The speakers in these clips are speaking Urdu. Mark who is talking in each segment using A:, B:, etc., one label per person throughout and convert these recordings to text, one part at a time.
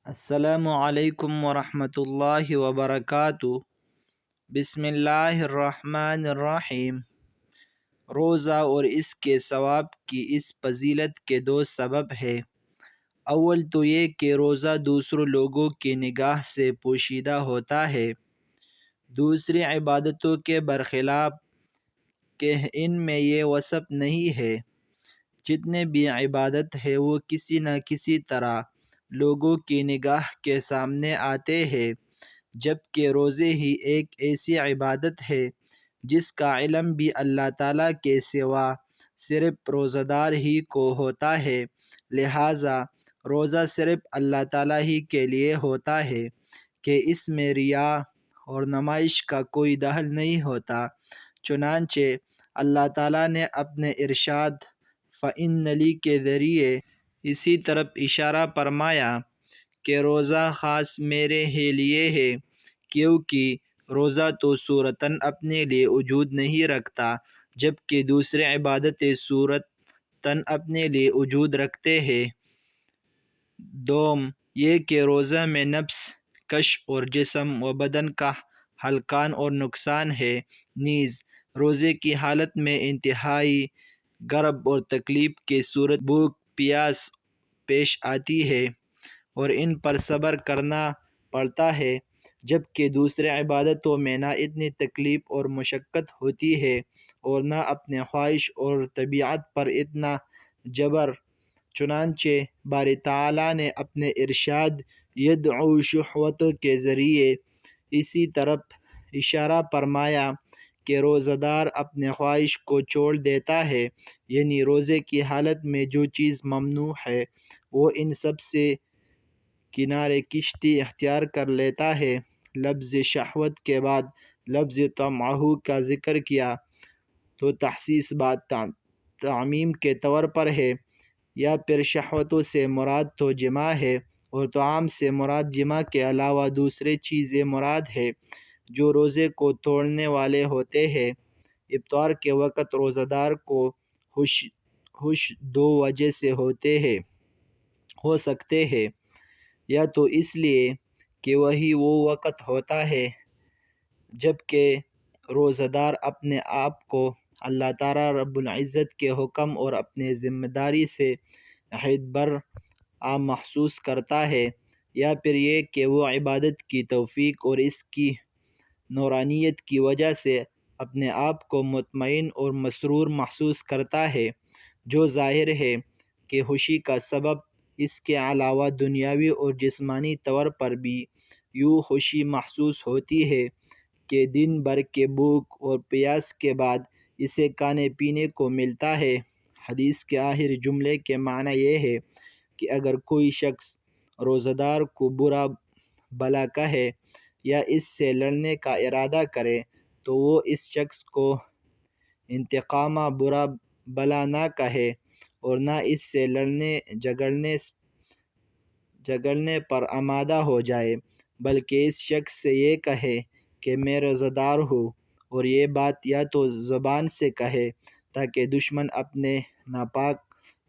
A: السلام علیکم ورحمۃ اللہ وبرکاتہ۔ بسم اللہ الرحمن الرحیم۔ روزہ اور اس کے ثواب کی اس فضیلت کے دو سبب ہے۔ اول تو یہ کہ روزہ دوسروں لوگوں کی نگاہ سے پوشیدہ ہوتا ہے، دوسری عبادتوں کے برخلاف کہ ان میں یہ وصف نہیں ہے۔ جتنے بھی عبادت ہے وہ کسی نہ کسی طرح لوگوں کی نگاہ کے سامنے آتے ہیں، جبکہ روزے ہی ایک ایسی عبادت ہے جس کا علم بھی اللہ تعالیٰ کے سوا صرف روزہ دار ہی کو ہوتا ہے، لہٰذا روزہ صرف اللہ تعالیٰ ہی کے لیے ہوتا ہے کہ اس میں ریا اور نمائش کا کوئی دخل نہیں ہوتا۔ چنانچہ اللہ تعالیٰ نے اپنے ارشاد فَإِنَّ لِی کے ذریعے اسی طرف اشارہ فرمایا کہ روزہ خاص میرے ہی لیے ہے، کیونکہ روزہ تو صورتاً اپنے لیے وجود نہیں رکھتا، جبکہ دوسرے عبادتیں صورتاً اپنے لیے وجود رکھتے ہیں۔ دوم یہ کہ روزہ میں نفس کش اور جسم و بدن کا ہلکان اور نقصان ہے، نیز روزے کی حالت میں انتہائی گرب اور تکلیف کی صورت بھوک پیاس پیش آتی ہے اور ان پر صبر کرنا پڑتا ہے، جبکہ دوسرے عبادتوں میں نہ اتنی تکلیف اور مشقت ہوتی ہے اور نہ اپنے خواہش اور طبیعت پر اتنا جبر۔ چنانچہ باری تعالیٰ نے اپنے ارشاد یدعو شہوتوں کے ذریعے اسی طرف اشارہ فرمایا کہ روزہ دار اپنے خواہش کو چھوڑ دیتا ہے، یعنی روزے کی حالت میں جو چیز ممنوع ہے وہ ان سب سے کنارے کشی اختیار کر لیتا ہے۔ لفظ شہوت کے بعد لفظ طمعہ کا ذکر کیا تو تخصیص بات تعمیم کے طور پر ہے، یا پھر شہوتوں سے مراد تو جماع ہے اور طعام سے مراد جماع کے علاوہ دوسرے چیزیں مراد ہے جو روزے کو توڑنے والے ہوتے ہیں۔ افطار کے وقت روزہ دار کو ہوش دو وجہ سے ہو سکتے ہیں، یا تو اس لیے کہ وہی وہ وقت ہوتا ہے جبکہ روزہ دار اپنے آپ کو اللہ تعالیٰ رب العزت کے حکم اور اپنے ذمہ داری سے عہد برآ محسوس کرتا ہے، یا پھر یہ کہ وہ عبادت کی توفیق اور اس کی نورانیت کی وجہ سے اپنے آپ کو مطمئن اور مسرور محسوس کرتا ہے، جو ظاہر ہے کہ خوشی کا سبب اس کے علاوہ دنیاوی اور جسمانی طور پر بھی یوں خوشی محسوس ہوتی ہے کہ دن بھر کے بھوک اور پیاس کے بعد اسے کھانے پینے کو ملتا ہے۔ حدیث کے آخری جملے کے معنی یہ ہے کہ اگر کوئی شخص روزہ دار کو برا بھلا کہے یا اس سے لڑنے کا ارادہ کرے تو وہ اس شخص کو انتقامہ برا بھلا نہ کہے اور نہ اس سے لڑنے جھگڑنے پر آمادہ ہو جائے، بلکہ اس شخص سے یہ کہے کہ میں روزہ دار ہوں، اور یہ بات یا تو زبان سے کہے تاکہ دشمن اپنے ناپاک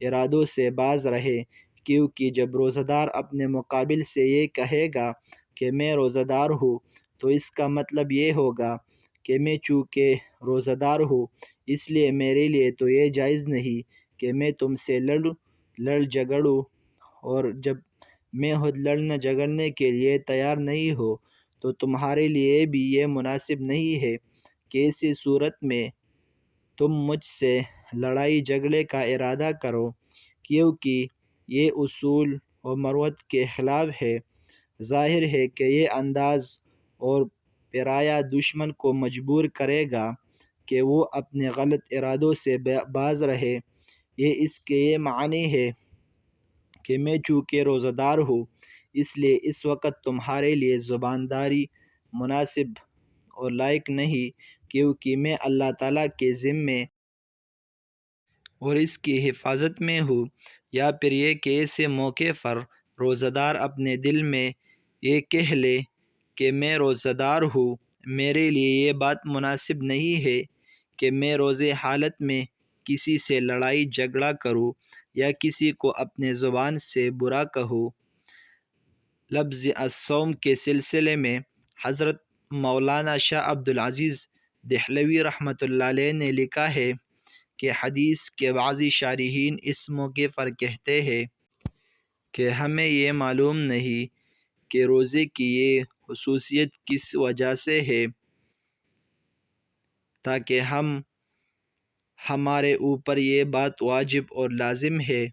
A: ارادوں سے باز رہے، کیونکہ جب روزہ دار اپنے مقابل سے یہ کہے گا کہ میں روزہ دار ہوں تو اس کا مطلب یہ ہوگا کہ میں چونکہ روزہ دار ہوں اس لیے میرے لیے تو یہ جائز نہیں کہ میں تم سے لڑ جھگڑوں، اور جب میں خود لڑنے جھگڑنے کے لیے تیار نہیں ہوں تو تمہارے لیے بھی یہ مناسب نہیں ہے کہ ایسی صورت میں تم مجھ سے لڑائی جھگڑے کا ارادہ کرو، کیونکہ یہ اصول و مروت کے خلاف ہے۔ ظاہر ہے کہ یہ انداز اور پرایا دشمن کو مجبور کرے گا کہ وہ اپنے غلط ارادوں سے باز رہے۔ یہ اس کے یہ معنی ہے کہ میں چونکہ روزہ دار ہوں اس لیے اس وقت تمہارے لیے زبانداری مناسب اور لائق نہیں، کیونکہ میں اللہ تعالیٰ کے ذمے اور اس کی حفاظت میں ہوں، یا پھر یہ کہ ایسے موقع پر روزہ دار اپنے دل میں یہ کہہ لے کہ میں روزہ دار ہوں، میرے لیے یہ بات مناسب نہیں ہے کہ میں روزے حالت میں کسی سے لڑائی جھگڑا کروں یا کسی کو اپنے زبان سے برا کہوں۔ لفظ الصوم کے سلسلے میں حضرت مولانا شاہ عبد العزیز دہلوی رحمۃ اللہ علیہ نے لکھا ہے کہ حدیث کے بعضی شارحین اس موقع پر کہتے ہیں کہ ہمیں یہ معلوم نہیں کہ روزے کی یہ خصوصیت کس وجہ سے ہے، تاکہ ہمارے اوپر یہ بات واجب اور لازم ہے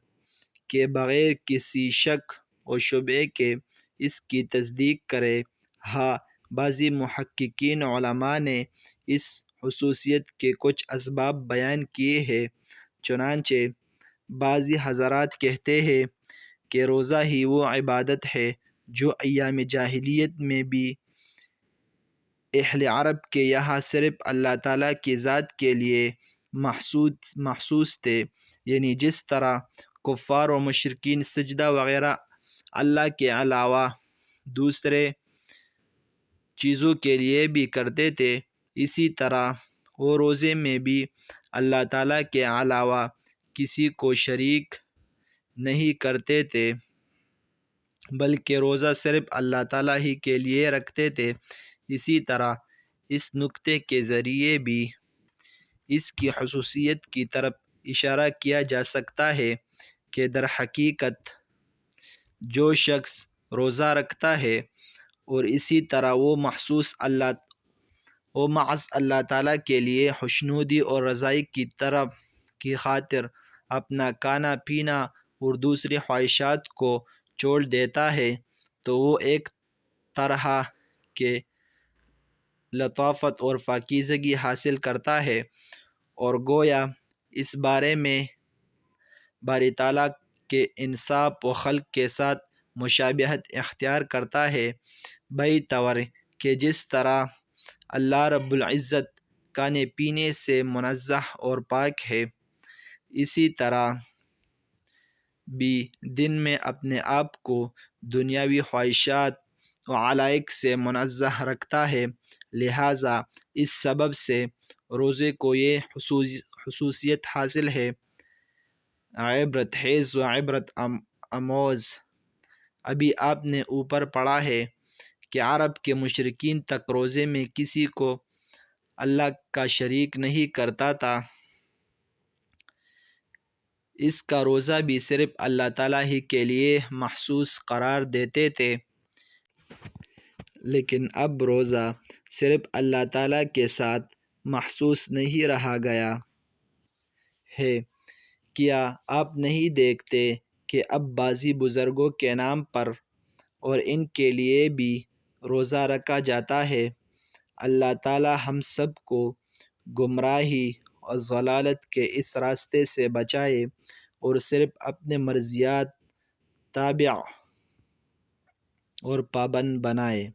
A: کہ بغیر کسی شک و شبہے کے اس کی تصدیق کرے۔ ہاں، بعضی محققین علماء نے اس خصوصیت کے کچھ اسباب بیان کیے ہیں، چنانچہ بعضی حضرات کہتے ہیں کہ روزہ ہی وہ عبادت ہے جو ایام جاہلیت میں بھی اہل عرب کے یہاں صرف اللہ تعالیٰ کی ذات کے لیے محسوس تھے، یعنی جس طرح کفار و مشرکین سجدہ وغیرہ اللہ کے علاوہ دوسرے چیزوں کے لیے بھی کرتے تھے، اسی طرح وہ روزے میں بھی اللہ تعالیٰ کے علاوہ کسی کو شریک نہیں کرتے تھے، بلکہ روزہ صرف اللہ تعالیٰ ہی کے لیے رکھتے تھے۔ اسی طرح اس نکتے کے ذریعے بھی اس کی خصوصیت کی طرف اشارہ کیا جا سکتا ہے کہ در حقیقت جو شخص روزہ رکھتا ہے اور اسی طرح وہ محض اللہ تعالیٰ کے لیے خوشنودی اور رضائی کی خاطر اپنا کھانا پینا اور دوسری خواہشات کو چھوڑ دیتا ہے، تو وہ ایک طرح کے لطافت اور پاکیزگی حاصل کرتا ہے، اور گویا اس بارے میں باری تعالیٰ کے انصاف و خلق کے ساتھ مشابہت اختیار کرتا ہے، بئی طور کہ جس طرح اللہ رب العزت کھانے پینے سے منزہ اور پاک ہے، اسی طرح بھی دن میں اپنے آپ کو دنیاوی خواہشات و علائق سے منزہ رکھتا ہے۔ لہٰذا اس سبب سے روزے کو یہ خصوصیت حاصل ہے، عبرت خیز و عبرت آموز۔ ابھی آپ نے اوپر پڑھا ہے کہ عرب کے مشرکین تک روزے میں کسی کو اللہ کا شریک نہیں کرتا تھا، اس کا روزہ بھی صرف اللہ تعالیٰ ہی کے لیے مخصوص قرار دیتے تھے، لیکن اب روزہ صرف اللہ تعالیٰ کے ساتھ مخصوص نہیں رہا گیا ہے۔ کیا آپ نہیں دیکھتے کہ اب بعضی بزرگوں کے نام پر اور ان کے لیے بھی روزہ رکھا جاتا ہے؟ اللہ تعالیٰ ہم سب کو گمراہی اور ضلالت کے اس راستے سے بچائے اور صرف اپنے مرضیات تابع اور پابند بنائے۔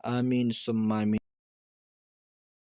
A: آمین ثم آمین۔